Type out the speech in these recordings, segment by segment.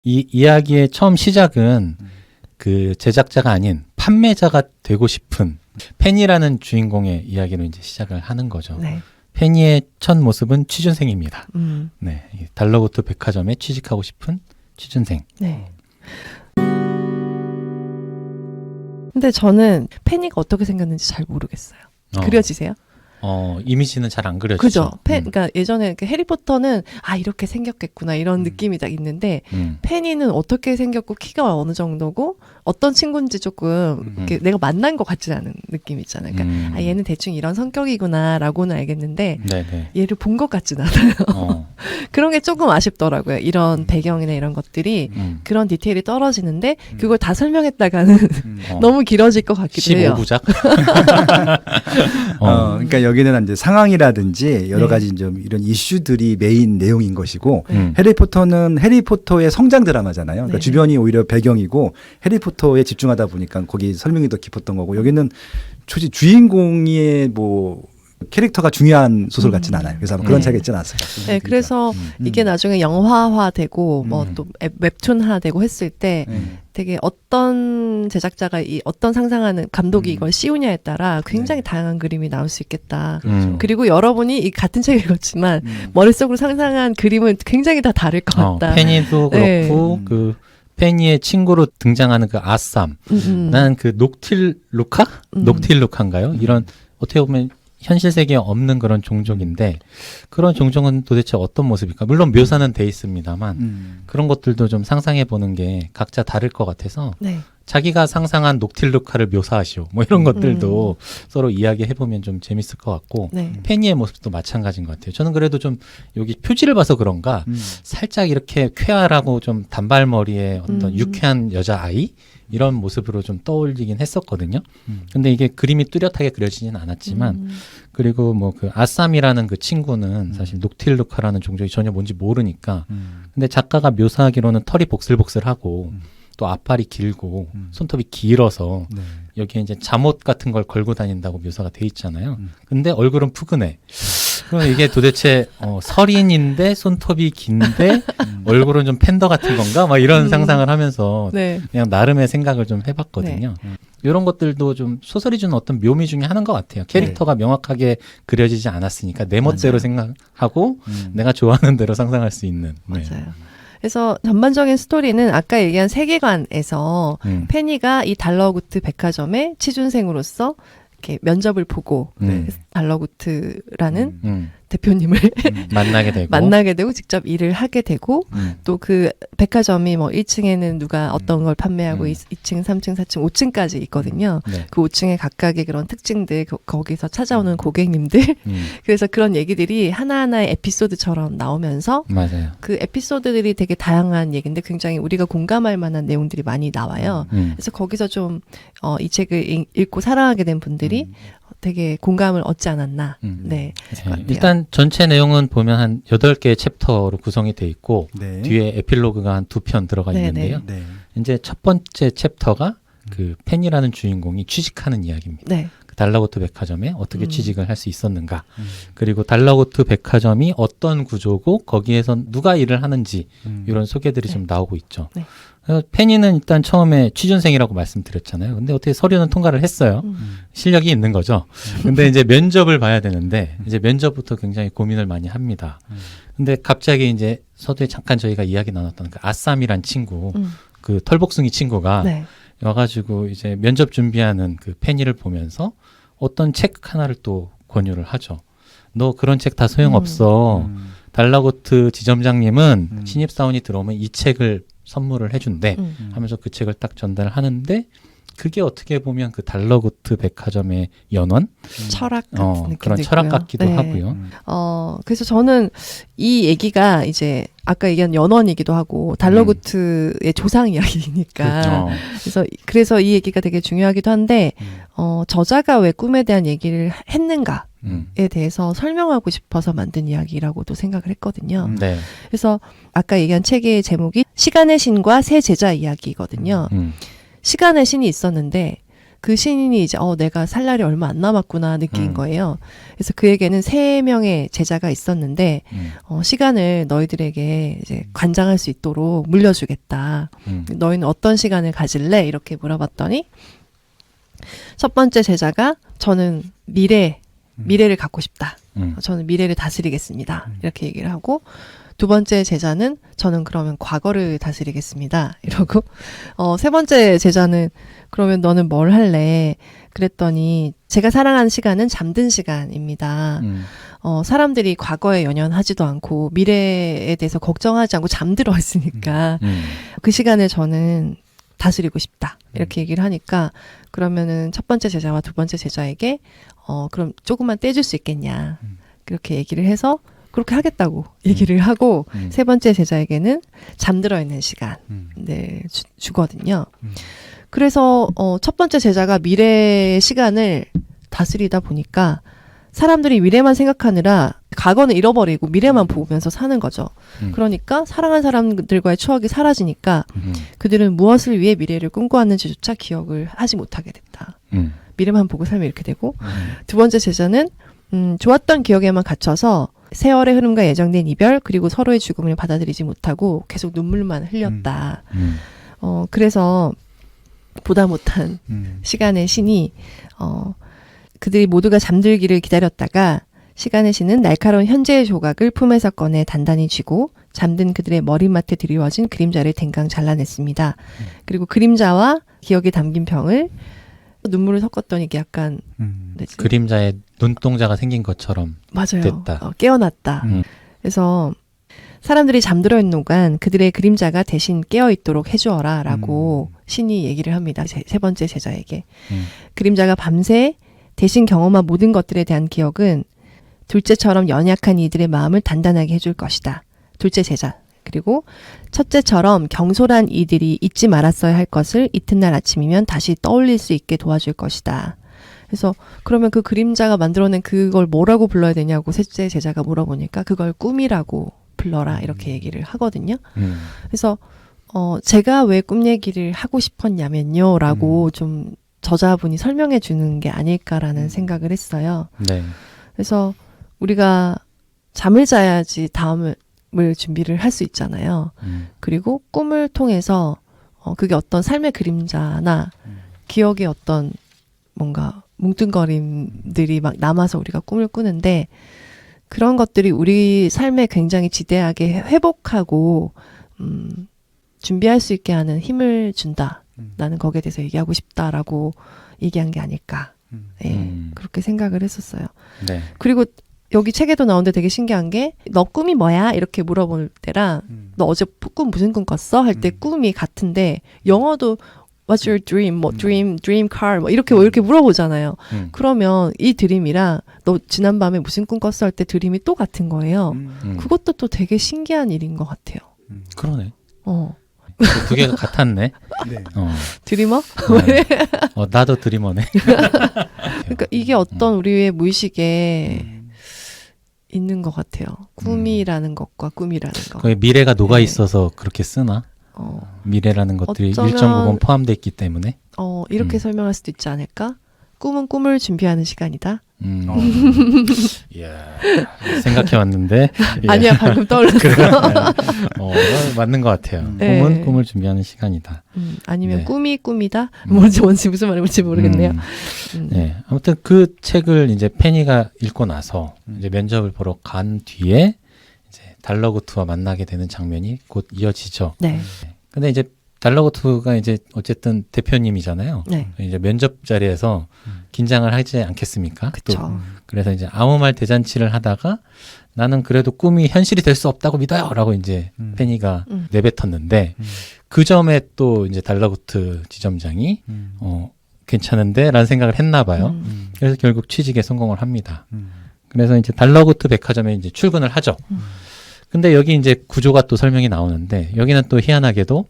이 이야기의 처음 시작은 그 제작자가 아닌 판매자가 되고 싶은 페니라는 주인공의 이야기로 이제 시작을 하는 거죠. 네. 페니의 첫 모습은 취준생입니다. 음. 네, 이 달러구트 백화점에 취직하고 싶은 취준생. 네. 근데 저는 페니가 어떻게 생겼는지 잘 모르겠어요. 그려지세요? 이미지는 잘 안 그려지죠. 그죠. 그러니까 예전에 그 해리포터는 이렇게 생겼겠구나 이런 느낌이 딱 있는데 페니는 어떻게 생겼고 키가 어느 정도고 어떤 친구인지 조금 이렇게 내가 만난 것 같지 않은 느낌 있잖아요. 그러니까 얘는 대충 이런 성격이구나라고는 알겠는데 네네. 얘를 본 것 같진 않아요. 그런 게 조금 아쉽더라고요. 이런 배경이나 이런 것들이 그런 디테일이 떨어지는데 그걸 다 설명했다가는 너무 길어질 것 같기도 해요. 15부작? 그러니까 여기는 이제 상황이라든지 여러 네. 가지 좀 이런 이슈들이 메인 내용인 것이고 해리포터는 해리포터의 성장 드라마잖아요. 그러니까 네네. 주변이 오히려 배경이고 해리포터에 집중하다 보니까 거기 설명이 더 깊었던 거고 여기는 주인공의 뭐 캐릭터가 중요한 소설 같지는 않아요. 그래서 아마 그런 네. 차이가 있지는 않았어요. 네, 그래서 이게 나중에 영화화되고 뭐 또 웹툰화되고 했을 때 되게 어떤 제작자가 어떤 상상하는 감독이 이걸 씌우냐에 따라 굉장히 다양한 그림이 나올 수 있겠다. 그리고 여러분이 이 같은 책을 읽었지만 머릿속으로 상상한 그림은 굉장히 다 다를 것 같다. 페니도 네. 그렇고 그 페니의 친구로 등장하는 그 아쌈. 나는 그 녹틸루카? 녹틸루카인가요? 이런 어떻게 보면 현실 세계에 없는 그런 종족인데 그런 종족은 도대체 어떤 모습일까? 물론 묘사는 돼 있습니다만 그런 것들도 좀 상상해 보는 게 각자 다를 것 같아서 네. 자기가 상상한 녹틸루카를 묘사하시오. 뭐 이런 것들도 서로 이야기해 보면 좀 재밌을 것 같고 네. 페니의 모습도 마찬가지인 것 같아요. 저는 그래도 좀 여기 표지를 봐서 그런가 살짝 이렇게 쾌활하고 좀 단발머리의 어떤 유쾌한 여자아이 이런 모습으로 좀 떠올리긴 했었거든요. 근데 이게 그림이 뚜렷하게 그려지진 않았지만 그리고 뭐 그 아쌈이라는 그 친구는 사실 녹틸루카라는 종족이 전혀 뭔지 모르니까 근데 작가가 묘사하기로는 털이 복슬복슬하고 또 앞팔이 길고 손톱이 길어서 네. 여기에 이제 잠옷 같은 걸 걸고 다닌다고 묘사가 돼 있잖아요. 근데 얼굴은 푸근해. 그럼 이게 도대체 설인인데 손톱이 긴데 얼굴은 좀 팬더 같은 건가? 막 이런 상상을 하면서 네. 그냥 나름의 생각을 좀 해봤거든요. 이런 것들도 좀 소설이 주는 어떤 묘미 중에 하나인 것 같아요. 캐릭터가 명확하게 그려지지 않았으니까 내 멋대로 생각하고 내가 좋아하는 대로 상상할 수 있는. 네. 맞아요. 그래서 전반적인 스토리는 아까 얘기한 세계관에서 페니가 이 달러구트 백화점의 취준생으로서 이렇게 면접을 보고 달러구트라는 대표님을 만나게 되고 직접 일을 하게 되고 또 그 백화점이 뭐 1층에는 누가 어떤 걸 판매하고 2층, 3층, 4층, 5층까지 있거든요. 네. 그 5층의 각각의 그런 특징들 거기서 찾아오는 고객님들 그래서 그런 얘기들이 하나하나의 에피소드처럼 나오면서 맞아요. 그 에피소드들이 되게 다양한 얘기인데 굉장히 우리가 공감할 만한 내용들이 많이 나와요. 그래서 거기서 좀 이 책을 읽고 사랑하게 된 분들이 되게 공감을 얻지 않았나. 네. 일단 전체 내용은 보면 한 8개의 챕터로 구성이 돼 있고 네. 뒤에 에필로그가 한 2편 들어가 네, 있는데요. 네. 이제 첫 번째 챕터가 그 펜이라는 주인공이 취직하는 이야기입니다. 네. 그 달러고트 백화점에 어떻게 취직을 할 수 있었는가. 그리고 달러고트 백화점이 어떤 구조고 거기에서 누가 일을 하는지 이런 소개들이 좀 나오고 있죠. 네. 페니는 일단 처음에 취준생이라고 말씀드렸잖아요. 근데 어떻게 서류는 통과를 했어요. 실력이 있는 거죠. 근데 이제 면접을 봐야 되는데 이제 면접부터 굉장히 고민을 많이 합니다. 근데 갑자기 이제 서두에 잠깐 저희가 이야기 나눴던 그 아쌈이란 친구, 그 털복숭이 친구가 네. 와가지고 이제 면접 준비하는 그 페니를 보면서 어떤 책 하나를 또 권유를 하죠. 너 그런 책 다 소용없어. 달러고트 지점장님은 신입사원이 들어오면 이 책을 선물을 해준대 하면서 그 책을 딱 전달하는데 그게 어떻게 보면 그 달러고트 백화점의 연원? 철학 같은 느낌도 그런 있고요. 철학 같기도 네. 하고요. 그래서 저는 이 얘기가 이제 아까 얘기한 연원이기도 하고 달러구트의 조상 이야기니까 그래서 이 얘기가 되게 중요하기도 한데 저자가 왜 꿈에 대한 얘기를 했는가에 대해서 설명하고 싶어서 만든 이야기라고도 생각을 했거든요. 네. 그래서 아까 얘기한 책의 제목이 시간의 신과 새 제자 이야기거든요. 시간의 신이 있었는데 그 신인이 이제 내가 살 날이 얼마 안 남았구나 느낀 음. 거예요. 그래서 그에게는 3명의 제자가 있었는데 시간을 너희들에게 이제 관장할 수 있도록 물려주겠다. 너희는 어떤 시간을 가질래? 이렇게 물어봤더니 첫 번째 제자가 저는 미래를 갖고 싶다. 저는 미래를 다스리겠습니다. 이렇게 얘기를 하고 두 번째 제자는 저는 그러면 과거를 다스리겠습니다. 이러고 세 번째 제자는 그러면 너는 뭘 할래? 그랬더니 제가 사랑하는 시간은 잠든 시간입니다. 사람들이 과거에 연연하지도 않고 미래에 대해서 걱정하지 않고 잠들어 있으니까 그 시간을 저는 다스리고 싶다. 이렇게 얘기를 하니까 그러면은 첫 번째 제자와 두 번째 제자에게 그럼 조금만 떼줄 수 있겠냐. 그렇게 얘기를 해서 그렇게 하겠다고 얘기를 하고 세 번째 제자에게는 잠들어 있는 시간 네, 주거든요. 그래서 첫 번째 제자가 미래의 시간을 다스리다 보니까 사람들이 미래만 생각하느라 과거는 잃어버리고 미래만 보면서 사는 거죠. 그러니까 사랑한 사람들과의 추억이 사라지니까 그들은 무엇을 위해 미래를 꿈꿔왔는지조차 기억을 하지 못하게 됐다. 미래만 보고 살면 이렇게 되고 두 번째 제자는 좋았던 기억에만 갇혀서 세월의 흐름과 예정된 이별 그리고 서로의 죽음을 받아들이지 못하고 계속 눈물만 흘렸다. 그래서 보다 못한 시간의 신이 그들이 모두가 잠들기를 기다렸다가 시간의 신은 날카로운 현재의 조각을 품에서 꺼내 단단히 쥐고 잠든 그들의 머리맡에 드리워진 그림자를 댕강 잘라냈습니다. 그리고 그림자와 기억이 담긴 병을 눈물을 섞었더니 이게 약간 그림자에 눈동자가 생긴 것처럼 맞아요. 됐다. 깨어났다. 그래서 사람들이 잠들어 있는 동안 그들의 그림자가 대신 깨어있도록 해주어라 라고 신이 얘기를 합니다. 세 번째 제자에게. 그림자가 밤새 대신 경험한 모든 것들에 대한 기억은 둘째처럼 연약한 이들의 마음을 단단하게 해줄 것이다. 둘째 제자. 그리고 첫째처럼 경솔한 이들이 잊지 말았어야 할 것을 이튿날 아침이면 다시 떠올릴 수 있게 도와줄 것이다. 그래서 그러면 그 그림자가 만들어낸 그걸 뭐라고 불러야 되냐고 셋째 제자가 물어보니까 그걸 꿈이라고 불러라 이렇게 얘기를 하거든요. 그래서 제가 왜 꿈 얘기를 하고 싶었냐면요 라고 좀 저자분이 설명해 주는 게 아닐까라는 생각을 했어요. 네. 그래서 우리가 잠을 자야지 다음을 준비를 할 수 있잖아요. 그리고 꿈을 통해서 그게 어떤 삶의 그림자나 기억의 어떤 뭔가 뭉뚱거림들이 막 남아서 우리가 꿈을 꾸는데 그런 것들이 우리 삶에 굉장히 지대하게 회복하고 준비할 수 있게 하는 힘을 준다. 나는 거기에 대해서 얘기하고 싶다라고 얘기한 게 아닐까. 네, 그렇게 생각을 했었어요. 네. 그리고 여기 책에도 나오는데 되게 신기한 게 너 꿈이 뭐야? 이렇게 물어볼 때랑 너 어제 꿈 무슨 꿈 꿨어? 할 때 꿈이 같은데 영어도 What's your dream? 뭐 dream car 뭐 이렇게 물어보잖아요. 그러면 이 드림이랑 너 지난밤에 무슨 꿈 꿨어? 할 때 드림이 또 같은 거예요. 그것도 또 되게 신기한 일인 것 같아요. 그러네. 두 개가 같았네. 네. 드리머? 나도 드리머네. 그러니까 이게 어떤 우리의 무의식에 있는 것 같아요. 꿈이라는 것과 꿈이라는 것. 거기 미래가 녹아 있어서 그렇게 쓰나? 미래라는 것들이 어쩌면, 일정 부분 포함되어 있기 때문에. 이렇게 설명할 수도 있지 않을까? 꿈은 꿈을 준비하는 시간이다. 이야, 생각해왔는데. 아니야, 방금 떠올랐어. 맞는 것 같아요. 네. 꿈은 꿈을 준비하는 시간이다. 아니면 네. 꿈이 꿈이다? 뭔지 무슨 말인지 모르겠네요. 네, 아무튼 그 책을 이제 페니가 읽고 나서 이제 면접을 보러 간 뒤에 이제 달러구트와 만나게 되는 장면이 곧 이어지죠. 네. 근데 이제 달러구트가 이제 어쨌든 대표님이잖아요. 네. 이제 면접 자리에서 긴장을 하지 않겠습니까? 그쵸. 또 그래서 이제 아무 말 대잔치를 하다가 나는 그래도 꿈이 현실이 될 수 없다고 믿어요라고 이제 페니가 내뱉었는데 그 점에 또 이제 달러구트 지점장이 괜찮은데라는 생각을 했나 봐요. 그래서 결국 취직에 성공을 합니다. 그래서 이제 달러구트 백화점에 이제 출근을 하죠. 근데 여기 이제 구조가 또 설명이 나오는데 여기는 또 희한하게도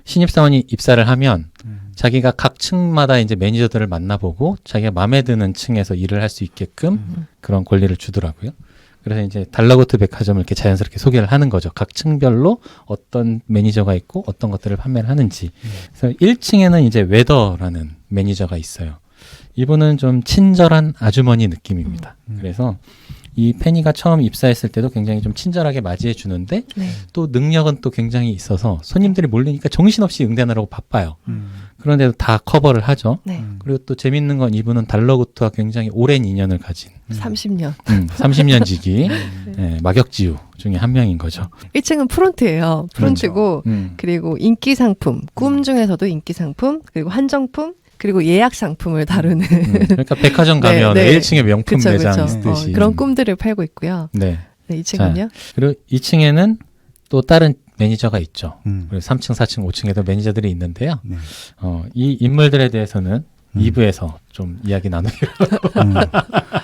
신입사원이 입사를 하면 자기가 각 층마다 이제 매니저들을 만나보고 자기가 마음에 드는 층에서 일을 할 수 있게끔 그런 권리를 주더라고요. 그래서 이제 달라고트 백화점을 이렇게 자연스럽게 소개를 하는 거죠. 각 층별로 어떤 매니저가 있고 어떤 것들을 판매를 하는지. 그래서 1층에는 이제 웨더라는 매니저가 있어요. 이분은 좀 친절한 아주머니 느낌입니다. 그래서 이 페니가 처음 입사했을 때도 굉장히 좀 친절하게 맞이해 주는데 네. 또 능력은 또 굉장히 있어서 손님들이 몰리니까 정신없이 응대하느라고 바빠요. 그런데도 다 커버를 하죠. 네. 그리고 또 재밌는 건 이분은 달러구트와 굉장히 오랜 인연을 가진 30년. 30년 지기 막역지우 중에 한 명인 거죠. 1층은 프론트예요. 프론트고 그리고 인기 상품, 꿈 중에서도 인기 상품, 그리고 한정품, 그리고 예약 상품을 다루는 그러니까 백화점 가면 네, 네. 1층에 명품 그쵸, 매장 그쵸. 있듯이 그런 꿈들을 팔고 있고요. 네. 네, 2층은요? 그리고 2층에는 또 다른 매니저가 있죠. 음. 그리고 3층, 4층, 5층에도 매니저들이 있는데요. 네. 이 인물들에 대해서는 2부에서 좀 이야기 나누기로.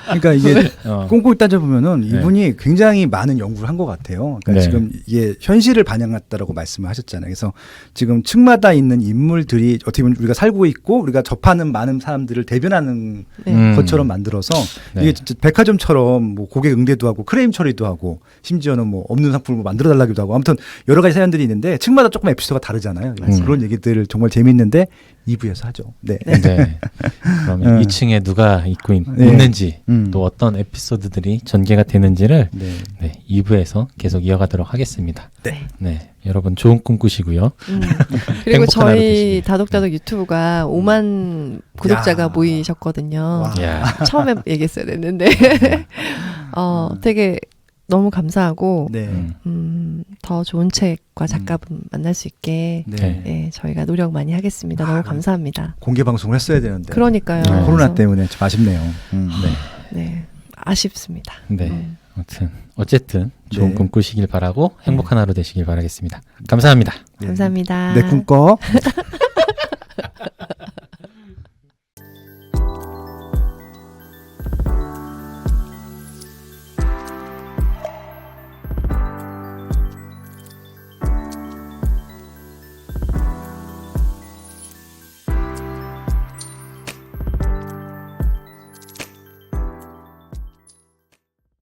그러니까 이게 어, 꼼꼼히 따져보면은 네. 이분이 굉장히 많은 연구를 한 것 같아요. 그러니까 네. 지금 이게 현실을 반영했다라고 말씀을 하셨잖아요. 그래서 지금 층마다 있는 인물들이 어떻게 보면 우리가 살고 있고 우리가 접하는 많은 사람들을 대변하는 네. 것처럼 만들어서 네. 이게 진짜 백화점처럼 뭐 고객 응대도 하고 크레임 처리도 하고 심지어는 뭐 없는 상품을 만들어 달라기도 하고 아무튼 여러 가지 사연들이 있는데 층마다 조금 에피소드가 다르잖아요. 그런 얘기들 정말 재밌는데 2부에서 하죠. 네. 네. 그러면 2층에 누가 네. 있는지 음. 또 어떤 에피소드들이 전개가 되는지를 네. 네, 2부에서 계속 이어가도록 하겠습니다. 네. 네. 여러분 좋은 꿈 꾸시고요. 그리고 행복한 하루 저희 되시길. 다독다독 유튜브가 5만 구독자가 야. 모이셨거든요. 와. 야. 처음에 얘기했어야 됐는데 되게 너무 감사하고 네. 더 좋은 책과 작가분 만날 수 있게 네. 네, 저희가 노력 많이 하겠습니다. 너무 감사합니다. 공개 방송을 했어야 되는데. 그러니까요. 네. 코로나 그래서, 때문에 좀 아쉽네요. 네, 아쉽습니다. 네. 아무튼 어쨌든 좋은 네. 꿈 꾸시길 바라고 행복한 하루 되시길 바라겠습니다. 감사합니다. 감사합니다. 내 꿈꿔.